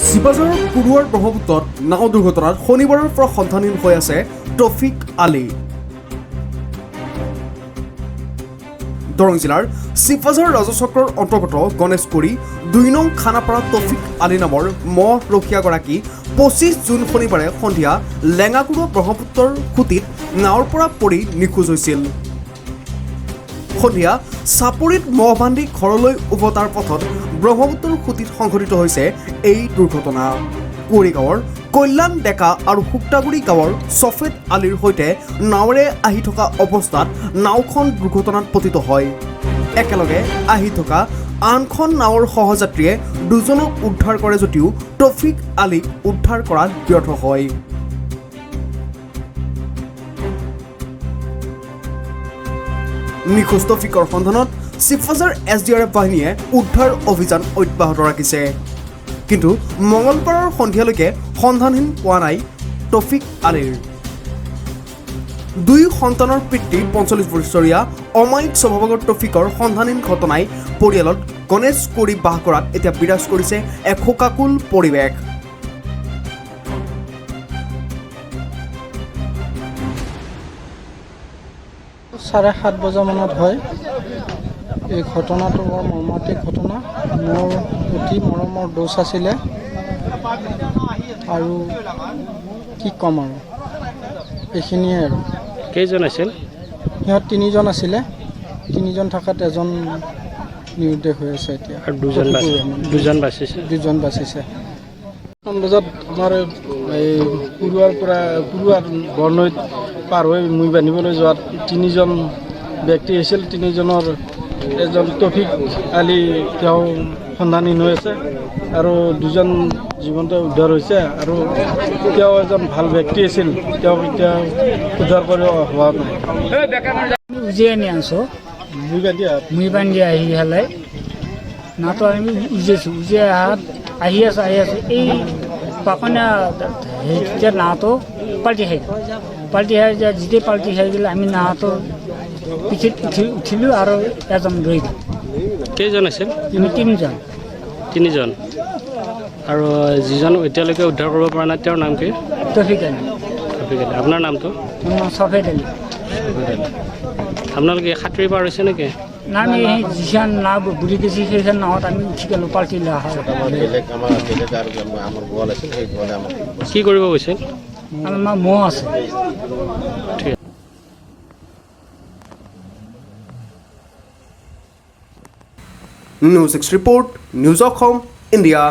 চিপাঝাৰৰ কুৰুৱাৰ ব্ৰহ্মপুত্ৰত নাও দুৰ্ঘটনাত শনিবাৰৰ পৰা সন্ধানহীন হৈ আছে তৌফিক আলী। দৰং জিলাৰ চিপাঝাৰ ৰাজচক্ৰৰ অন্তৰ্গত গণেশগুৰি ২ নং খানাপাৰা তৌফিক আলী নামৰ মহ ৰখীয়াগৰাকী ২৫ জুন শনিবাৰে সন্ধিয়া লেঙাকুৰু ব্ৰহ্মপুত্ৰৰ খুঁটিত নাৱৰ পৰা পৰি নিখোজ হৈছিল। সন্ধিয়া চাপৰিত মহ বান্ধি ঘৰলৈ উভতাৰ পথত ব্ৰহ্মপুত্ৰৰ খুঁটিত সংঘটিত হৈছে এই দুৰ্ঘটনা। কুঁৱৰী গাঁৱৰ কল্যাণ ডেকা আৰু শুক্তাগুৰি গাঁৱৰ ছফেদ আলীৰ সৈতে নাৱেৰে আহি থকা অৱস্থাত নাওখন দুৰ্ঘটনাত পতিত হয়। একেলগে আহি থকা আনখন নাৱৰ সহযাত্ৰীয়ে দুজনক উদ্ধাৰ কৰে যদিও তৌফিক আলীক উদ্ধাৰ কৰাত ব্যৰ্থ হয়। নিখোজ তৌফিকৰ সন্ধানত চিপাঝাৰ SDRF বাহিনীয়ে উদ্ধাৰ অভিযান অব্যাহত ৰাখিছে। কিন্তু মঙলবাৰৰ সন্ধিয়ালৈকে সন্ধানহীন পোৱা নাই তৌফিক আলীৰ। 2 সন্তানৰ পিতৃ 45 বছৰীয়া অমায়িক স্বভাৱৰ তৌফিকৰ সন্ধানহীন ঘটনাই পৰিয়ালত গণেশগুৰি বাস কৰাত এতিয়া বিৰাজ কৰিছে এক শোকাকুল পৰিৱেশ। 7:30 বজামানত হয় এই ঘটনাটো। বৰ মৰ্মান্তিক ঘটনা। মোৰ অতি মৰমৰ দোষ আছিলে আৰু কি ক'ম আৰু এইখিনিয়ে আৰু। কেইজন আছিল? সিহঁত 3জন আছিলে। 3জন থকাত এজন নিৰুদ্দেশ হৈ আছে এতিয়া। আৰু দুজন বাচিছে। বজাত আমাৰ এই কুৰুৱাৰ বৰনৈত পাৰ হৈ মুই বান্ধিবলৈ যোৱাত 3জন ব্যক্তি আছিল। 3জনৰ এজন তৌফিক আলী তেওঁ সন্ধানহীন হৈ আছে আৰু 2জন জীৱন্ত উদ্ধাৰ হৈছে আৰু তেওঁ এজন ভাল ব্যক্তি আছিল। তেওঁ এতিয়া উদ্ধাৰ কৰিব হোৱা নাই। উজিয়াই নি আছোঁ মুই বান্ধি আহি পেলাই নাটো আমি উজিয়াইছোঁ। উজিয়াই আহি আছোঁ এই পাকনীয়া যেতিয়া নাওটো পাল্টি খাই যায়। যেতিয়া পাল্টি খাই গ'লে আমি নাওটো পিঠিত উঠিলোঁ আৰু এজন ৰৈ গ'ল। কেইজন আছিল? আমি 3জন। আৰু যিজন এতিয়ালৈকে উদ্ধাৰ কৰিব পৰা নাই তেওঁৰ নাম কি? তৌফিক আলী। আপোনাৰ নামটো? ছফেদ আলী। আপোনালোকে সাঁতুৰিব পাৰিছে নেকি? না আমি যিখন নাও বুৰি গৈছে সেইখন নাৱত আমি উঠি গ'লোঁ পাল্টি লোৱা হয়। কি কৰিব গৈছিল? আমাৰ মহ আছে। News 6 report, news Assam, India.